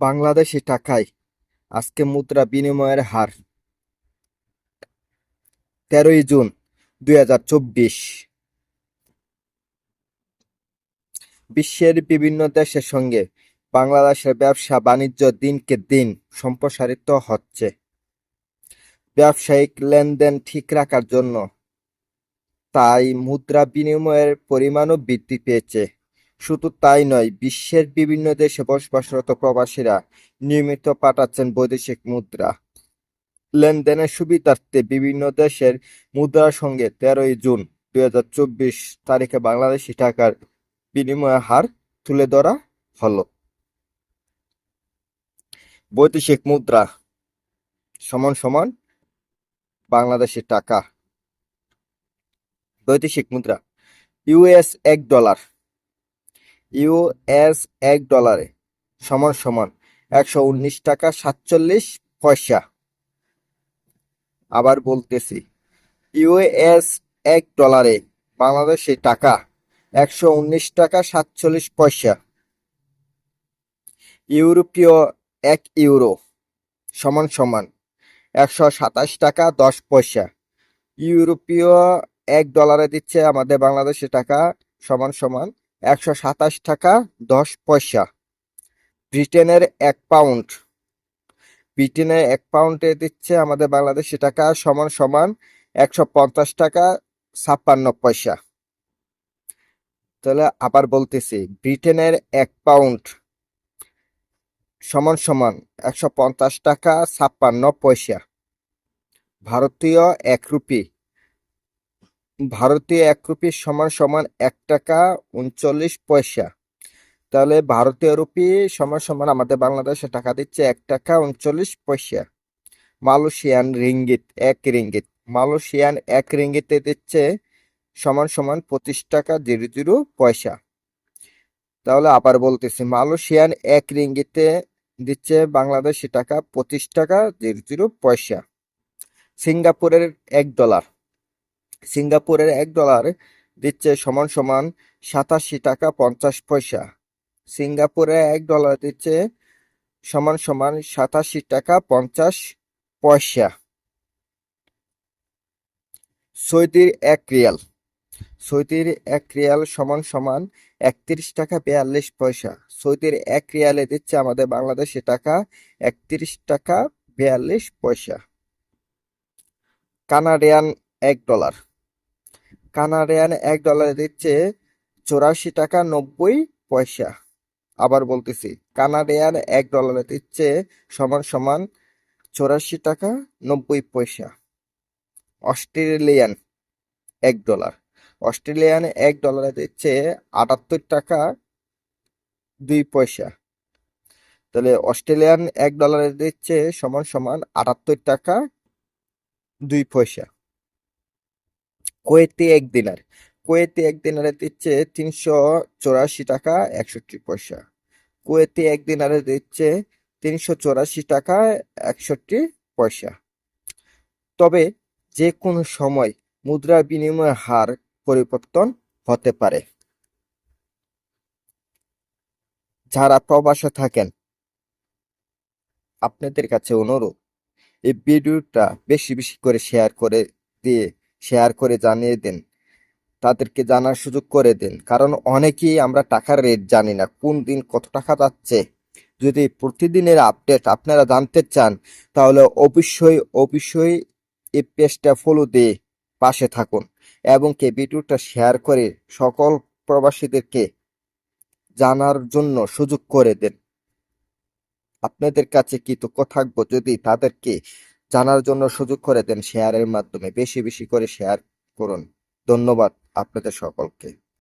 বাংলাদেশি টাকায় আজকে মুদ্রা বিনিময়ের হার 13ই জুন 2024। বিশ্বের বিভিন্ন দেশের সঙ্গে বাংলাদেশের ব্যবসা বাণিজ্য দিনকে দিন সম্প্রসারিত হচ্ছে। ব্যবসায়িক লেনদেন ঠিক রাখার জন্য তাই মুদ্রা বিনিময়ের পরিমাণও বৃদ্ধি পেয়েছে। শুধু তাই নয়, বিশ্বের বিভিন্ন দেশে বসবাসরত প্রবাসীরা নিয়মিত পাঠাচ্ছেন বৈদেশিক মুদ্রা। লেনদেনের সুবিধার্থে বিভিন্ন দেশের মুদ্রার সঙ্গে 13ই জুন 2024 তারিখে বাংলাদেশি টাকার বিনিময় হার তুলে ধরা হলো। বৈদেশিক মুদ্রা সমান সমান বাংলাদেশি টাকা। বৈদেশিক মুদ্রা $1 $1 সমান সমান 119 টাকা 47 পয়সা। আবার বলতেছি, $1 বাংলাদেশি টাকা 119 টাকা 47 পয়সা। ইউরোপীয় €1 সমান সমান 127 টাকা 10 পয়সা। ইউরোপীয় $1 দিচ্ছে আমাদের বাংলাদেশি টাকা সমান সমান 127 টাকা 10 পয়সা। ব্রিটেনের এক পাউন্ডে দিচ্ছে আমাদের বাংলাদেশি টাকা সমান সমান 150 টাকা 56 পয়সা। তাহলে আবার বলতেছি, ব্রিটেনের 1 পাউন্ড সমান সমান 150 টাকা 56 পয়সা। ভারতীয় এক রুপি সমান সমান 1 টাকা 39 পয়সা। তাহলে ভারতীয় রুপি সমান সমান আমাদের বাংলাদেশে টাকা দিচ্ছে 1 টাকা 39 পয়সা। মালয়েশিয়ান এক রিঙ্গিতে দিচ্ছে সমান সমান 25 টাকা 00 পয়সা। তাহলে আবার বলতেছি, মালয়েশিয়ান এক রিঙ্গিতে দিচ্ছে বাংলাদেশি টাকা 25 টাকা 00 পয়সা। সিঙ্গাপুরের $1 দিচ্ছে সমান সমান 87 টাকা 50 পয়সা। সিঙ্গাপুরে $1 দিচ্ছে সমান সমান 87 টাকা 50 পয়সা। সৌদির এক রিয়াল সমান সমান 31 টাকা 42 পয়সা। সৌদির এক রিয়ালে দিচ্ছে আমাদের বাংলাদেশি টাকা 31 টাকা 42 পয়সা। কানাডিয়ান $1 দিচ্ছে 84 টাকা 90 পয়সা। আবার বলতেছি, কানাডিয়ান $1 দিচ্ছে সমান সমান 84 টাকা 90 পয়সা। অস্ট্রেলিয়ান $1 দিচ্ছে 78 টাকা 2 পয়সা। তাহলে অস্ট্রেলিয়ান $1 দিচ্ছে সমান সমান 78 টাকা 2 পয়সা। কুয়েতি এক দিনারে দিচ্ছে 384 টাকা 61 পয়সা। কুয়েতি এক দিনারে দিচ্ছে 384 টাকা 61 পয়সা। তবে যে কোনো সময় মুদ্রা বিনিময় হার পরিবর্তন হতে পারে। যারা প্রবাসে থাকেন, আপনাদের কাছে অনুরোধ, এই ভিডিওটা বেশি বেশি করে শেয়ার করে জানিয়ে দেন, তাদেরকে জানার সুযোগ করে দেন। কারণ অনেকেই আমরা টাকার রেট জানি না, কোন দিন কত টাকা যাচ্ছে। যদি প্রতিদিনের আপডেট আপনারা জানতে চান, তাহলে অবশ্যই এই পেজটা ফলো দিয়ে পাশে থাকুন এবং ভিডিওটা শেয়ার করে সকল প্রবাসীদেরকে জানার জন্য সুযোগ করে দেন। আপনাদের কাছে কৃতজ্ঞ থাকবো যদি তাদেরকে জানার জন্য সুযোগ করে দেন শেয়ারের মাধ্যমে। বেশি বেশি করে শেয়ার করুন। ধন্যবাদ আপনাদের সকলকে।